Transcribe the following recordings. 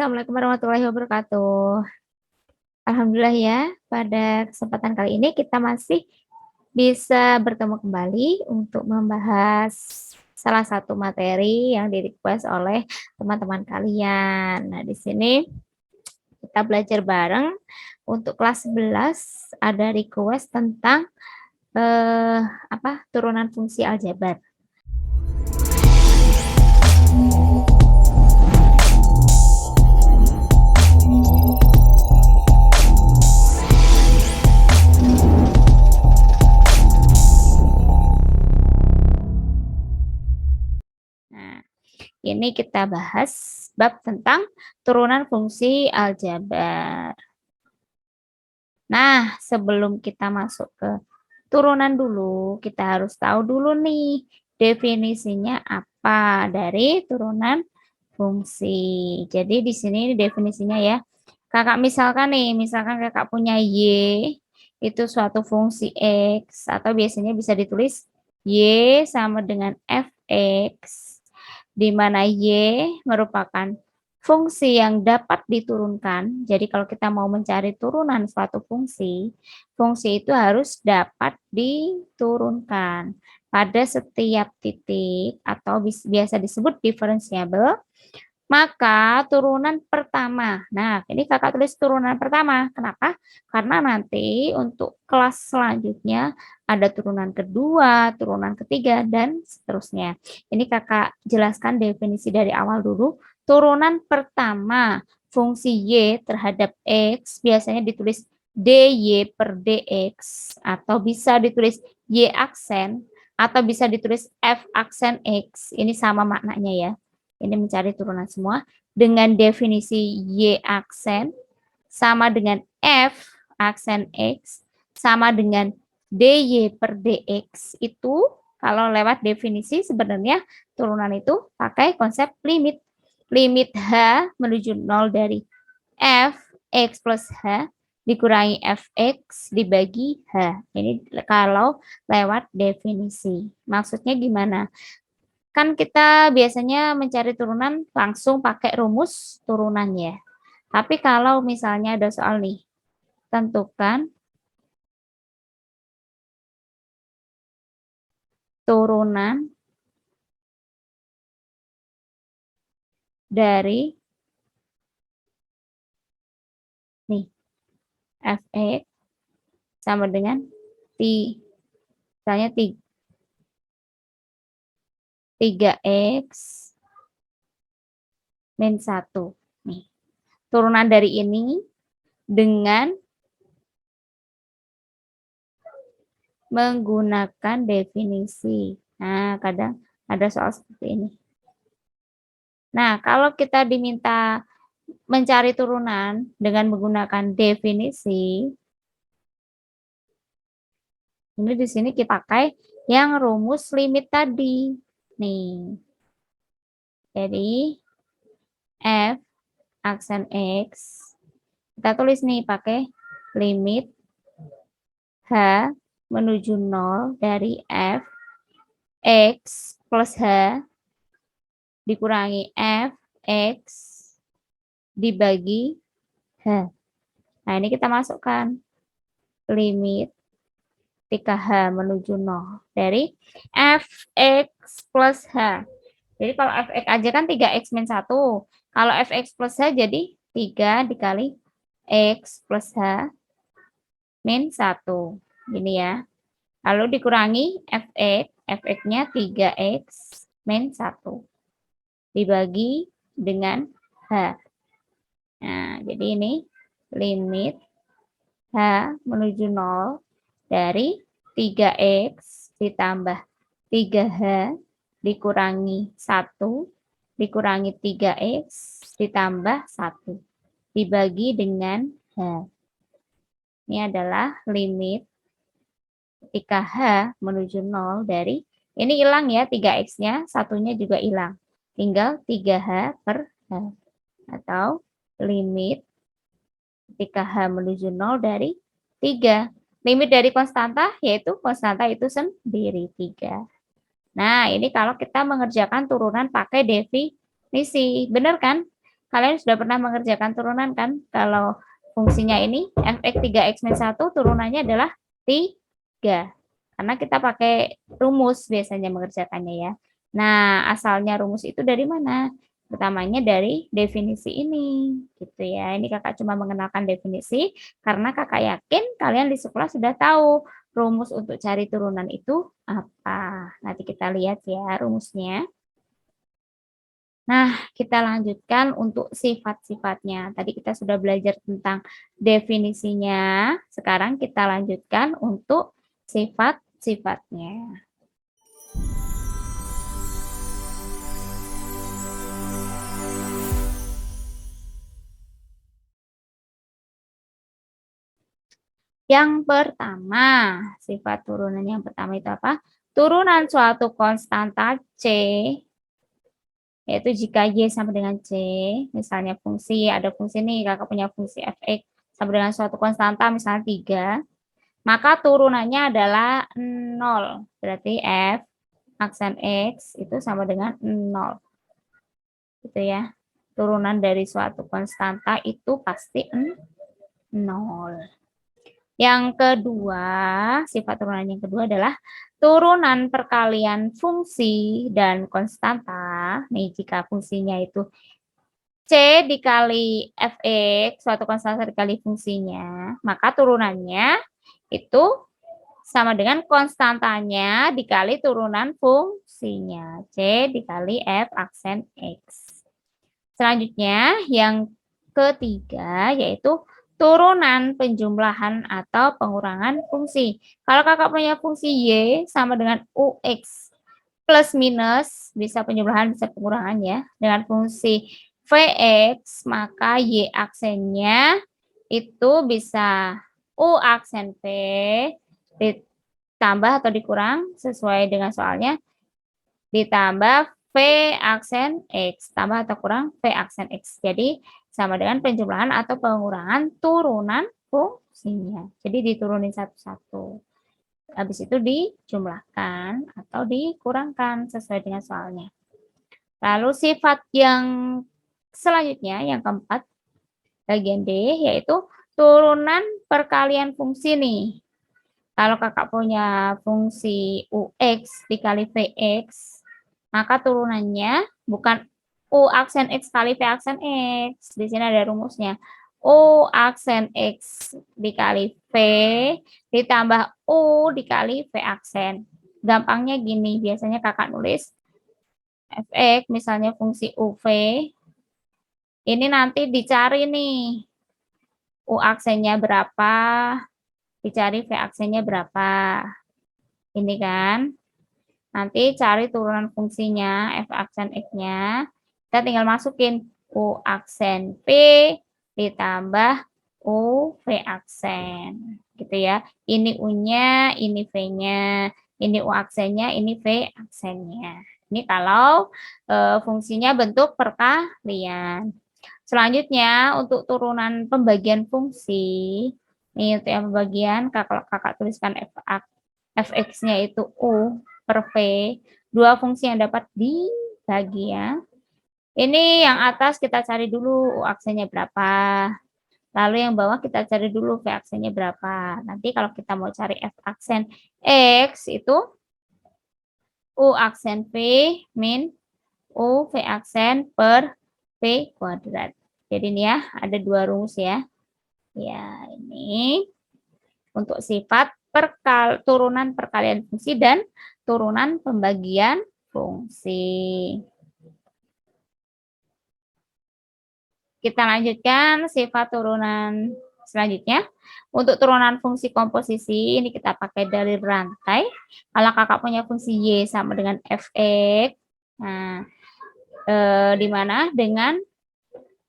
Assalamualaikum warahmatullahi wabarakatuh. Alhamdulillah ya, pada kesempatan kali ini kita masih bisa bertemu kembali untuk membahas salah satu materi yang di-request oleh teman-teman kalian. Nah, di sini kita belajar bareng untuk kelas 11 ada request tentang turunan fungsi aljabar. Nah, ini kita bahas bab tentang turunan fungsi aljabar. Nah, sebelum kita masuk ke turunan dulu, kita harus tahu dulu nih definisinya apa dari turunan fungsi. Jadi di sini definisinya ya. Kakak misalkan nih, misalkan kakak punya Y, itu suatu fungsi X, atau biasanya bisa ditulis Y sama dengan Fx, di mana Y merupakan fungsi yang dapat diturunkan. Jadi kalau kita mau mencari turunan suatu fungsi, fungsi itu harus dapat diturunkan pada setiap titik atau biasa disebut diferensiabel. Maka turunan pertama, nah ini kakak tulis turunan pertama, kenapa? Karena nanti untuk kelas selanjutnya ada turunan kedua, turunan ketiga, dan seterusnya. Ini kakak jelaskan definisi dari awal dulu. Turunan pertama, fungsi Y terhadap X biasanya ditulis dy per dx, atau bisa ditulis Y aksen, atau bisa ditulis F aksen X, ini sama maknanya ya. Ini mencari turunan semua dengan definisi Y aksen sama dengan F aksen X sama dengan dy per dx. Itu kalau lewat definisi sebenarnya turunan itu pakai konsep limit. Limit H menuju 0 dari F X plus H dikurangi Fx dibagi H. Ini kalau lewat definisi. Maksudnya gimana? Kan kita biasanya mencari turunan langsung pakai rumus turunannya. Tapi kalau misalnya ada soal nih, tentukan turunan dari nih Fx sama dengan misalnya 3x min 1. Nih, turunan dari ini dengan menggunakan definisi. Nah, kadang ada soal seperti ini. Nah, kalau kita diminta mencari turunan dengan menggunakan definisi, ini di sini kita pakai yang rumus limit tadi. Nih. Jadi, F aksen X, kita tulis nih pakai limit H menuju 0 dari F X plus H dikurangi F X dibagi H. Nah, ini kita masukkan limit ketika H menuju 0 dari Fx plus H. Jadi kalau Fx aja kan 3x min 1. Kalau Fx plus H jadi 3 dikali X plus H min 1. Gini ya. Lalu dikurangi Fx. Fx-nya 3x min 1. Dibagi dengan H. Nah, jadi ini limit H menuju 0 dari 3x ditambah 3h dikurangi 1 dikurangi 3x ditambah 1 dibagi dengan h. Ini adalah limit ketika h menuju 0 dari, ini hilang ya 3x-nya, satunya juga hilang. Tinggal 3h per h. Atau limit ketika h menuju 0 dari 3. Limit dari konstanta yaitu konstanta itu sendiri 3. Nah, ini kalau kita mengerjakan turunan pakai definisi. Benar kan? Kalian sudah pernah mengerjakan turunan kan? Kalau fungsinya ini fx 3x-1 turunannya adalah 3. Karena kita pakai rumus biasanya mengerjakannya ya. Nah, asalnya rumus itu dari mana? Pertamanya dari definisi ini, gitu ya. Ini kakak cuma mengenalkan definisi, karena kakak yakin kalian di sekolah sudah tahu rumus untuk cari turunan itu apa. Nanti kita lihat ya rumusnya. Nah, kita lanjutkan untuk sifat-sifatnya. Tadi kita sudah belajar tentang definisinya. Sekarang kita lanjutkan untuk sifat-sifatnya. Yang pertama, sifat turunan yang pertama itu apa? Turunan suatu konstanta C, yaitu jika Y sama dengan C, misalnya ada fungsi nih, kakak punya fungsi fx sama dengan suatu konstanta, misalnya 3, maka turunannya adalah 0. Berarti f aksen x itu sama dengan 0. Gitu ya. Turunan dari suatu konstanta itu pasti 0. Yang kedua, sifat turunan yang kedua adalah turunan perkalian fungsi dan konstanta. Nih, jika fungsinya itu C dikali fx, suatu konstanta dikali fungsinya, maka turunannya itu sama dengan konstantanya dikali turunan fungsinya. C dikali f aksen x. Selanjutnya, yang ketiga yaitu turunan penjumlahan atau pengurangan fungsi. Kalau kakak punya fungsi Y sama dengan UX plus minus, bisa penjumlahan, bisa pengurangan ya, dengan fungsi Vx, maka Y aksennya itu bisa U aksen V ditambah atau dikurang sesuai dengan soalnya, ditambah V aksen X, tambah atau kurang V aksen X. Jadi sama dengan penjumlahan atau pengurangan turunan fungsinya. Jadi diturunin satu-satu. Habis itu dijumlahkan atau dikurangkan sesuai dengan soalnya. Lalu sifat yang selanjutnya, yang keempat, bagian D, yaitu turunan perkalian fungsi nih. Kalau kakak punya fungsi UX dikali VX, maka turunannya bukan U aksen X kali V aksen X. Di sini ada rumusnya. U aksen X dikali V ditambah U dikali V aksen. Gampangnya gini, biasanya kakak nulis Fx, misalnya fungsi UV. Ini nanti dicari nih, U aksennya berapa, dicari V aksennya berapa. Ini kan. Nanti cari turunan fungsinya, f aksen x-nya. Kita tinggal masukin u aksen p ditambah u v aksen. Gitu ya. Ini u-nya, ini v-nya. Ini u aksennya, ini v aksennya. Ini kalau fungsinya bentuk perkalian. Selanjutnya, untuk turunan pembagian fungsi. Ini untuk yang pembagian, kakak tuliskan fx-nya itu u per V, dua fungsi yang dapat dibagi ya. Ini yang atas kita cari dulu U aksennya berapa. Lalu yang bawah kita cari dulu V aksennya berapa. Nanti kalau kita mau cari F aksen X itu U aksen V min U V aksen per V kuadrat. Jadi ini ya, ada dua rumus ya. Ya, ini untuk sifat turunan perkalian fungsi dan turunan pembagian fungsi. Kita lanjutkan sifat turunan selanjutnya. Untuk turunan fungsi komposisi, ini kita pakai dari rantai. Kalau kakak punya fungsi Y sama dengan Fx, nah, di mana dengan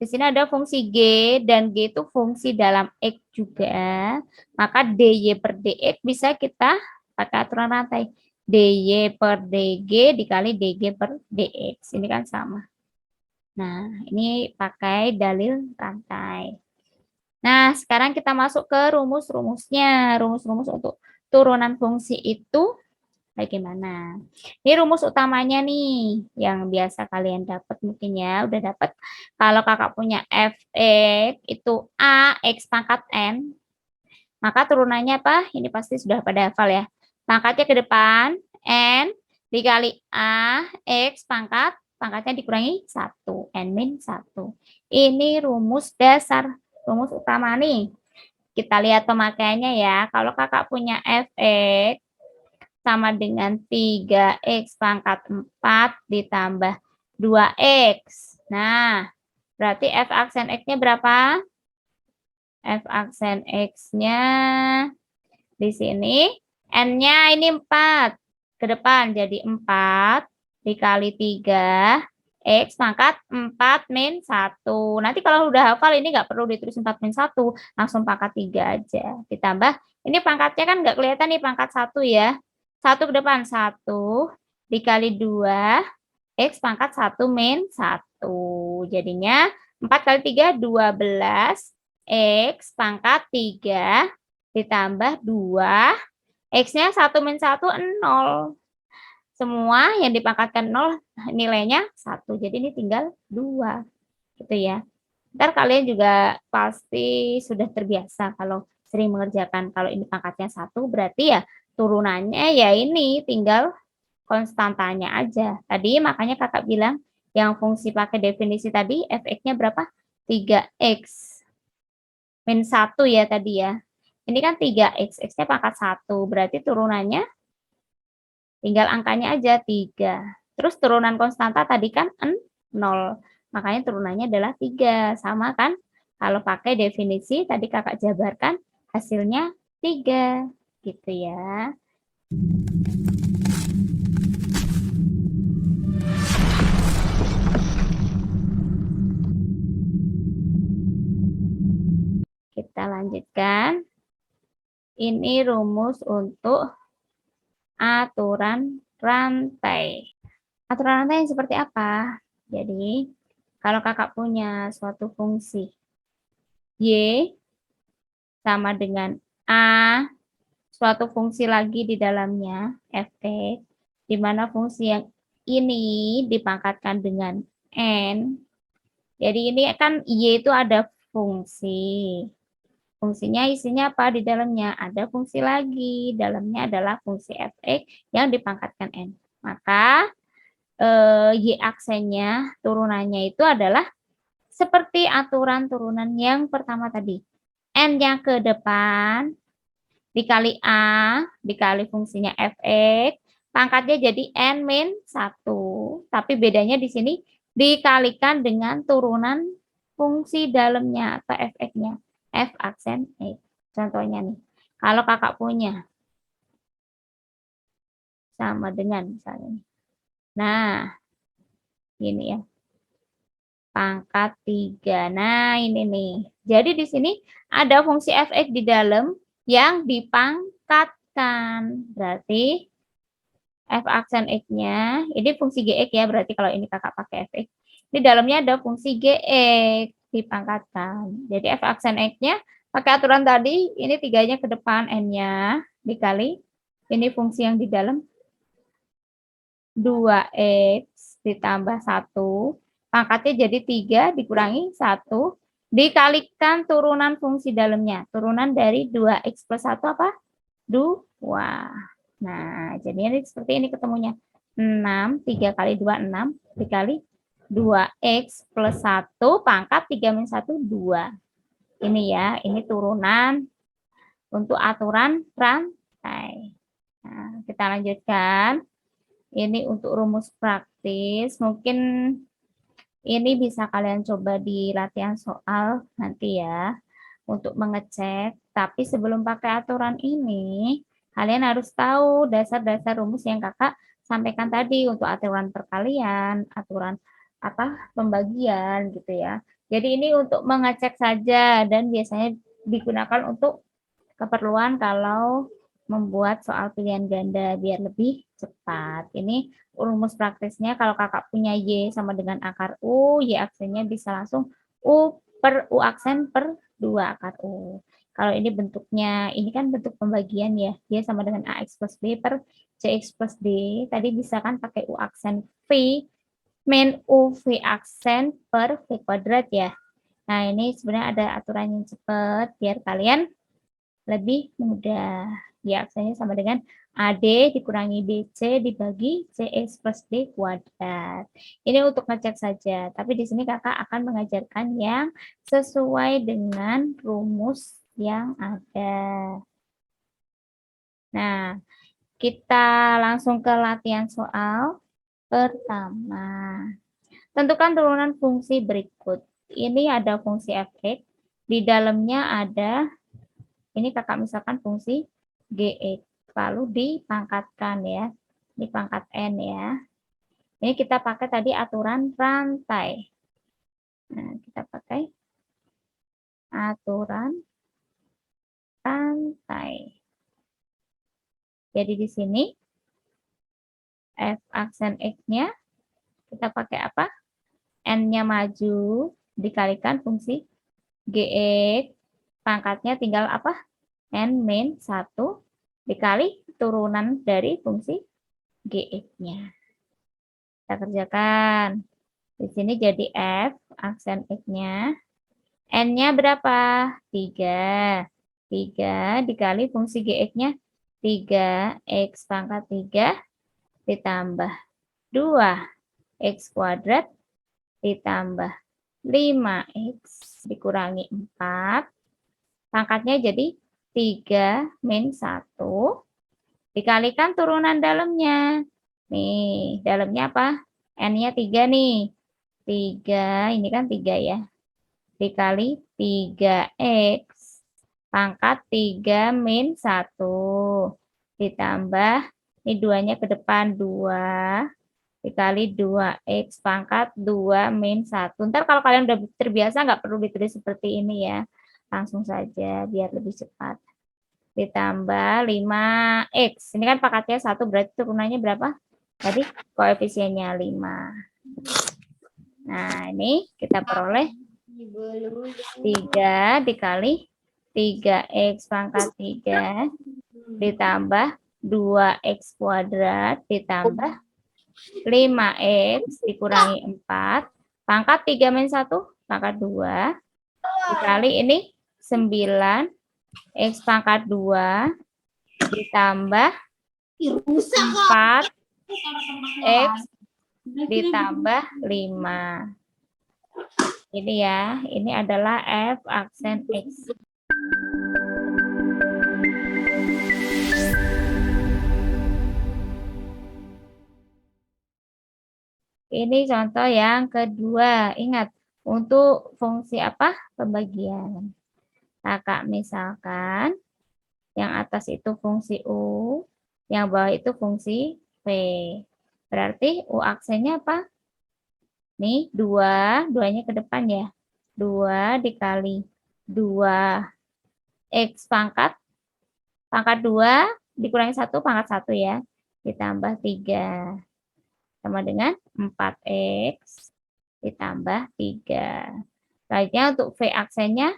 di sini ada fungsi G, dan G itu fungsi dalam X juga. Maka DY per DX bisa kita pakai aturan rantai. DY per DG dikali DG per DX. Ini kan sama. Nah, ini pakai dalil rantai. Nah, sekarang kita masuk ke rumus-rumusnya. Rumus-rumus untuk turunan fungsi itu Bagaimana? Ini rumus utamanya nih, yang biasa kalian dapat mungkin ya, udah dapat. Kalau kakak punya fx itu a x pangkat n, maka turunannya apa? Ini pasti sudah pada hafal ya. Pangkatnya ke depan, n dikali a x pangkatnya dikurangi 1, n min 1. Ini rumus dasar, rumus utama nih. Kita lihat pemakaiannya ya. Kalau kakak punya fx sama dengan 3x pangkat 4 ditambah 2x. Nah, berarti f aksen x-nya berapa? F aksen x-nya di sini, n-nya ini 4. Ke depan jadi 4 dikali 3, x pangkat 4 min 1. Nanti kalau udah hafal ini nggak perlu ditulis 4 min 1, langsung pangkat 3 aja. Ditambah, ini pangkatnya kan nggak kelihatan nih pangkat 1 ya. 1 ke depan 1 dikali 2, x pangkat 1 min 1. Jadinya 4 kali 3, 12, x pangkat 3 ditambah 2, x-nya 1 min 1, 0. Semua yang dipangkatkan 0 nilainya 1. Jadi ini tinggal 2. Gitu ya. Ntar kalian juga pasti sudah terbiasa kalau sering mengerjakan. Kalau ini pangkatnya 1 berarti ya turunannya ya ini tinggal konstantanya aja. Tadi makanya kakak bilang yang fungsi pakai definisi tadi fx-nya berapa? 3x min 1 ya tadi ya. Ini kan 3x, x-nya pangkat 1, berarti turunannya tinggal angkanya aja 3. Terus turunan konstanta tadi kan 0, makanya turunannya adalah 3. Sama kan? Kalau pakai definisi tadi kakak jabarkan hasilnya 3. Gitu ya. Kita lanjutkan. Ini rumus untuk aturan rantai. Aturan rantai seperti apa? Jadi, kalau kakak punya suatu fungsi Y sama dengan A, suatu fungsi lagi di dalamnya, fx, di mana fungsi yang ini dipangkatkan dengan N. Jadi ini kan Y itu ada fungsi. Fungsinya isinya apa di dalamnya? Ada fungsi lagi. Dalamnya adalah fungsi fx yang dipangkatkan n. Maka y aksennya turunannya itu adalah seperti aturan turunan yang pertama tadi. N-nya ke depan dikali a dikali fungsinya fx, pangkatnya jadi n min 1. Tapi bedanya di sini dikalikan dengan turunan fungsi dalamnya atau fx-nya. F aksen X. Contohnya nih, kalau kakak punya sama dengan misalnya. Nah, ini ya. Pangkat 3. Nah, ini nih. Jadi di sini ada fungsi fx di dalam yang dipangkatkan. Berarti f aksen X-nya, ini fungsi gx ya, berarti kalau ini kakak pakai fx. Di dalamnya ada fungsi gx dipangkatkan. Jadi f aksen X-nya pakai aturan tadi, ini 3-nya ke depan, n-nya dikali, ini fungsi yang di dalam 2x ditambah 1, pangkatnya jadi 3 dikurangi 1, dikalikan turunan fungsi dalamnya. Turunan dari 2x plus 1 apa? 2. Nah, jadi ini seperti ini ketemunya. 6, 3 kali 2, 6, dikali 2x plus 1, pangkat 3 min 1, 2. Ini ya, ini turunan untuk aturan rantai. Nah, kita lanjutkan. Ini untuk rumus praktis. Mungkin ini bisa kalian coba di latihan soal nanti ya, untuk mengecek. Tapi sebelum pakai aturan ini, kalian harus tahu dasar-dasar rumus yang kakak sampaikan tadi untuk aturan perkalian, aturan pembagian gitu ya. Jadi ini untuk mengecek saja dan biasanya digunakan untuk keperluan kalau membuat soal pilihan ganda biar lebih cepat. Ini rumus praktisnya kalau kakak punya Y sama dengan akar U, Y aksennya bisa langsung U per U aksen per 2 akar U. Kalau ini bentuknya, ini kan bentuk pembagian ya, dia sama dengan AX plus B per CX plus D. Tadi bisa kan pakai U aksen V, min U V aksen per V kuadrat ya. Nah, ini sebenarnya ada aturan yang cepat biar kalian lebih mudah. Ya, aksennya sama dengan AD dikurangi BC dibagi CX plus D kuadrat. Ini untuk ngecek saja, tapi di sini kakak akan mengajarkan yang sesuai dengan rumus yang ada. Nah, kita langsung ke latihan soal pertama. Tentukan turunan fungsi berikut. Ini ada fungsi fx, di dalamnya ada, ini kakak misalkan fungsi gx, lalu dipangkatkan ya, di pangkat n ya. Ini kita pakai tadi aturan rantai. Nah, kita pakai aturan rantai. Jadi di sini f aksen x-nya kita pakai apa? N-nya maju dikalikan fungsi gx, pangkatnya tinggal apa? N min 1 dikali turunan dari fungsi gx-nya. Kita kerjakan. Di sini jadi f aksen x-nya. N-nya berapa? 3. 3 dikali fungsi gx-nya 3x pangkat 3 ditambah 2x kuadrat ditambah 5x dikurangi 4. Pangkatnya jadi 3 min 1 dikalikan turunan dalamnya. Nih, dalamnya apa? N-nya 3 nih. 3, ini kan 3 ya. Dikali 3x pangkat 3 min 1 ditambah, ini 2-nya ke depan 2 dikali 2x pangkat 2 min 1. Ntar kalau kalian udah terbiasa nggak perlu ditulis seperti ini ya. Langsung saja biar lebih cepat. Ditambah 5x. Ini kan pangkatnya 1 berarti turunannya berapa? Tadi koefisiennya 5. Nah, ini kita peroleh 3 dikali 3x pangkat 3 ditambah 2x kuadrat ditambah 5x dikurangi 4 pangkat 3 min 1 pangkat 2 dikali ini 9x pangkat 2 ditambah 4x ditambah 5. Ini ya, ini adalah f aksen x. Ini contoh yang kedua. Ingat, untuk fungsi apa? Pembagian. Kakak misalkan, yang atas itu fungsi U, yang bawah itu fungsi V. Berarti U aksennya apa? Nih, 2, 2-nya ke depan ya. 2 dikali 2x pangkat 2 dikurangi 1 pangkat 1 ya. Ditambah 3. Sama dengan 4x ditambah 3. Selanjutnya untuk V aksennya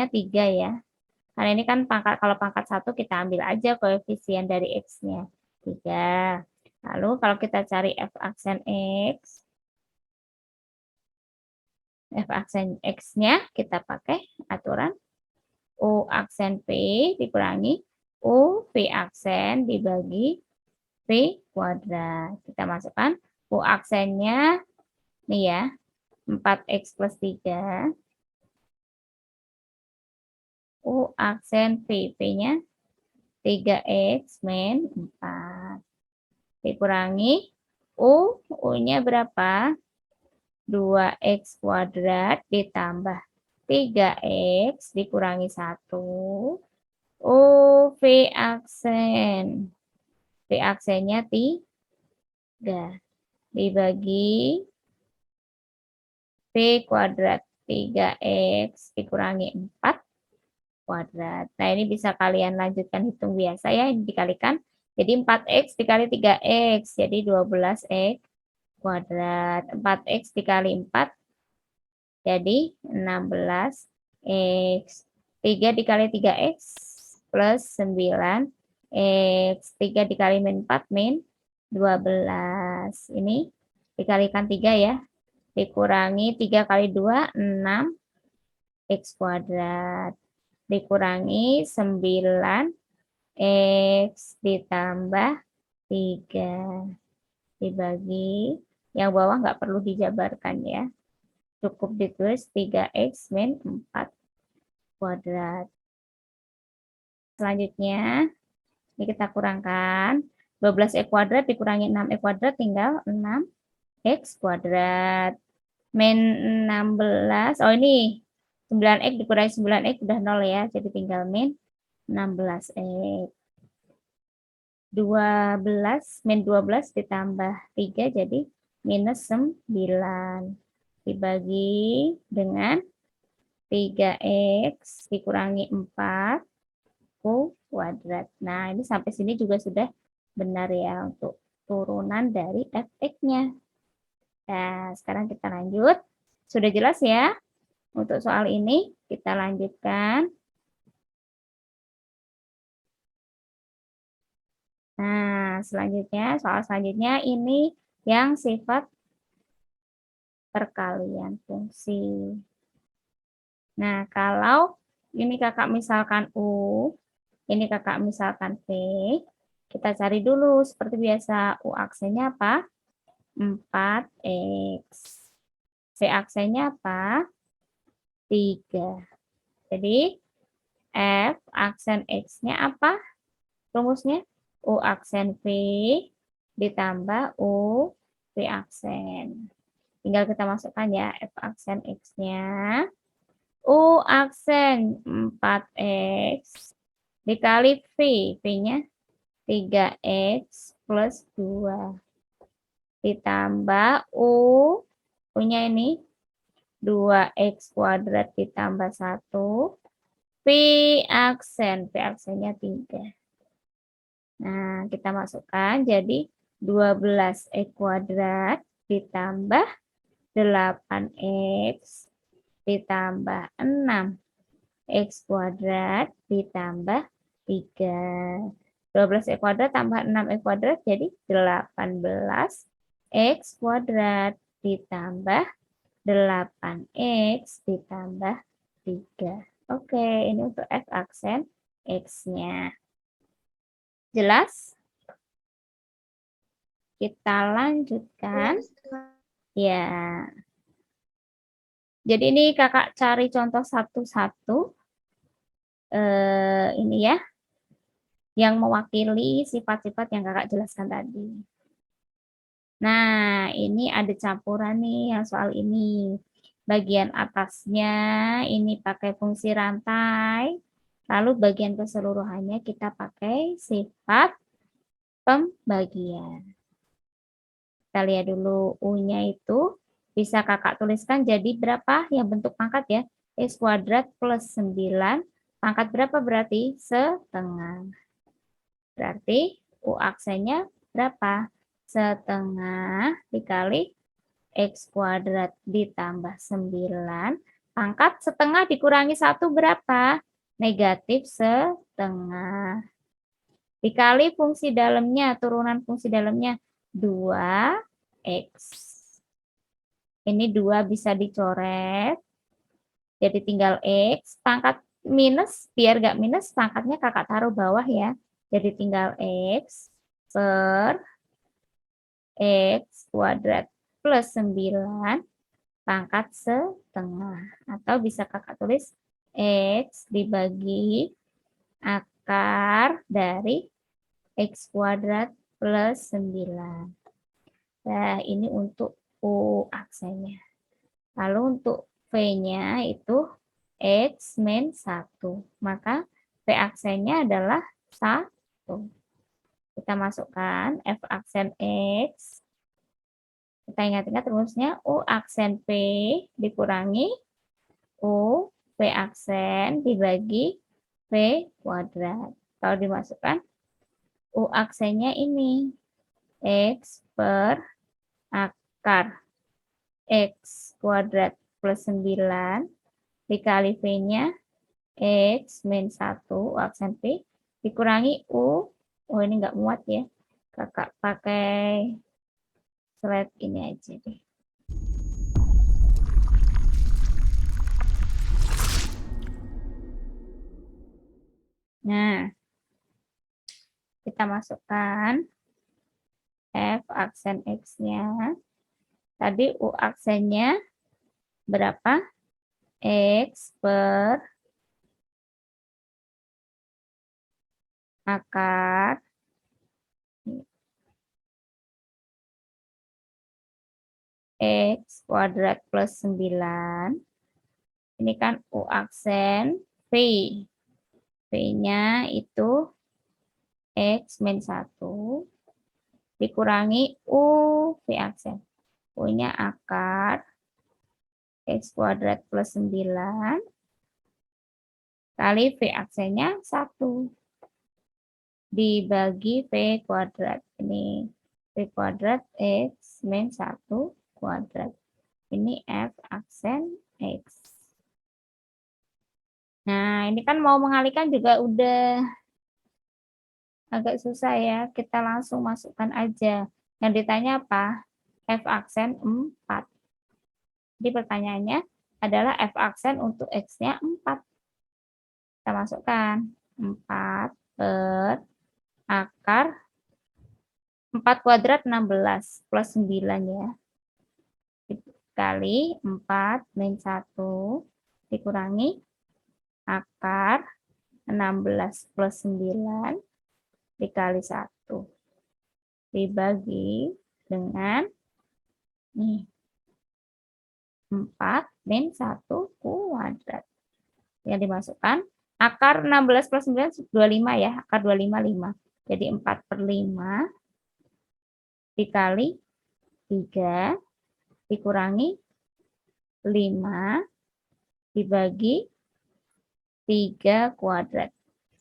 3 ya. Karena ini kan pangkat, kalau pangkat 1 kita ambil aja koefisien dari x-nya 3. Lalu kalau kita cari f aksen x, f aksen x-nya kita pakai aturan U aksen P dikurangi U V aksen dibagi V kuadrat. Kita masukkan U aksennya nih ya, 4x plus 3. U aksen P, P-nya 3x min 4. Dikurangi U, U-nya berapa? 2x kuadrat ditambah 3x dikurangi 1. U V aksen. V aksennya 3. Dibagi V kuadrat 3x dikurangi 4 kuadrat. Nah, ini bisa kalian lanjutkan hitung biasa ya, ini dikalikan. Jadi 4x dikali 3x, jadi 12x kuadrat. 4x dikali 4, jadi 16x. 3 dikali 3x plus 9x. 3 dikali min 4 min 12. Ini dikalikan 3 ya. Dikurangi 3 kali 2, 6x kuadrat. Dikurangi 9x ditambah 3. Dibagi. Yang bawah nggak perlu dijabarkan ya. Cukup ditulis 3x min 4 kuadrat. Selanjutnya, ini kita kurangkan. 12x kuadrat dikurangi 6x kuadrat tinggal 6x kuadrat. Min 16, oh ini 9x dikurangi 9x udah 0 ya, jadi tinggal min 16x. 12, min 12 ditambah 3 jadi minus 9. Dibagi dengan 3x dikurangi 4 kuadrat. Nah, ini sampai sini juga sudah benar ya untuk turunan dari fx-nya. Nah, sekarang kita lanjut. Sudah jelas ya? Untuk soal ini kita lanjutkan. Nah, selanjutnya, soal selanjutnya ini yang sifat perkalian fungsi. Nah, kalau ini kakak misalkan U, ini kakak misalkan V, kita cari dulu seperti biasa. U aksennya apa? 4x. V aksennya apa? 3. Jadi, F aksen X-nya apa? Rumusnya? U aksen V ditambah U V aksen. Tinggal kita masukkan ya F aksen X-nya. U aksen 4x dikali V. V-nya 3x plus 2. Ditambah U-nya ini 2x kuadrat ditambah 1. V aksennya 3. Nah, kita masukkan jadi 12x kuadrat ditambah 8x ditambah 6x kuadrat ditambah 3. 12x kuadrat tambah 6x kuadrat jadi 18x kuadrat ditambah 8x ditambah 3. Oke, ini untuk F aksen X-nya. Jelas? Kita lanjutkan. Ya. Jadi ini kakak cari contoh satu-satu. Ini ya. Yang mewakili sifat-sifat yang kakak jelaskan tadi. Nah, ini ada campuran nih yang soal ini. Bagian atasnya ini pakai fungsi rantai. Lalu bagian keseluruhannya kita pakai sifat pembagian. Kita lihat dulu U-nya itu bisa kakak tuliskan jadi berapa yang bentuk pangkat ya? X kuadrat plus 9. Pangkat berapa berarti? Setengah. Berarti U aksennya berapa? Setengah dikali X kuadrat ditambah 9. Pangkat setengah dikurangi 1 berapa? Negatif setengah. Dikali fungsi dalamnya, turunan fungsi dalamnya 2x. Ini 2 bisa dicoret. Jadi tinggal x. Pangkat minus, biar nggak minus, pangkatnya kakak taruh bawah ya. Jadi tinggal x per x kuadrat plus 9 pangkat setengah. Atau bisa kakak tulis x dibagi akar dari x kuadrat plus 9. Nah, ini untuk U aksennya. Lalu untuk V-nya itu X min 1. Maka V aksennya adalah 1. Kita masukkan F aksen X. Kita ingat-ingat rumusnya U aksen P dikurangi U V aksen dibagi V kuadrat. Kalau dimasukkan U aksennya ini X per akar X kuadrat plus 9 dikali V-nya X min 1 aksen P dikurangi U. Oh ini nggak muat ya. Kakak pakai slide ini aja deh. Nah, kita masukkan F aksen X-nya. Tadi U aksennya berapa? X per akar X kuadrat plus 9. Ini kan U aksen V. V-nya itu X min 1 dikurangi U V aksen. U-nya akar X kuadrat plus 9 kali V aksennya 1 dibagi V kuadrat. Ini V kuadrat X min 1 kuadrat. Ini F aksen X. Nah, ini kan mau mengalihkan juga udah agak susah ya. Kita langsung masukkan aja. Yang ditanya apa? F aksen 4. Jadi pertanyaannya adalah F aksen untuk X-nya 4. Kita masukkan 4 per akar 4 kuadrat 16 plus 9 ya. Kali 4 min 1 dikurangi akar 16 plus 9 dikali 1 dibagi dengan nih 4 min 1 kuadrat. Yang dimasukkan akar 16 plus 9 25 ya, akar 25 5. Jadi 4 per 5 dikali 3 dikurangi 5 dibagi 3 kuadrat.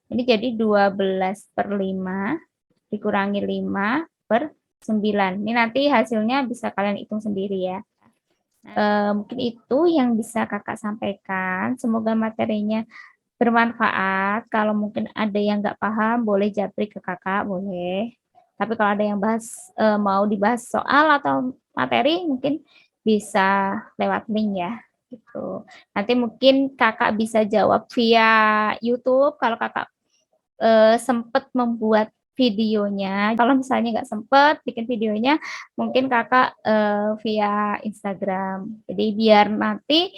Ini jadi 12 per 5 dikurangi 5 per 9. Ini nanti hasilnya bisa kalian hitung sendiri ya. Mungkin itu yang bisa kakak sampaikan. Semoga materinya bermanfaat. Kalau mungkin ada yang nggak paham, boleh japri ke kakak, boleh. Tapi kalau ada yang mau dibahas soal atau materi, mungkin bisa lewat link ya. Gitu. Nanti mungkin kakak bisa jawab via YouTube kalau kakak sempat membuat videonya. Kalau misalnya nggak sempat bikin videonya, mungkin kakak via Instagram. Jadi biar nanti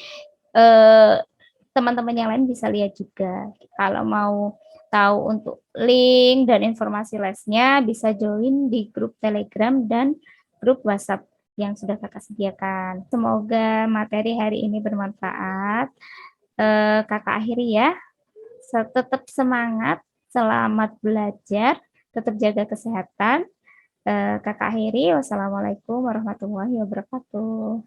teman-teman yang lain bisa lihat juga. Kalau mau tahu untuk link dan informasi lesnya, bisa join di grup Telegram dan grup WhatsApp yang sudah kakak sediakan. Semoga materi hari ini bermanfaat. Kakak akhiri ya. Tetap semangat, selamat belajar, tetap jaga kesehatan. Kakak akhiri, wassalamualaikum warahmatullahi wabarakatuh.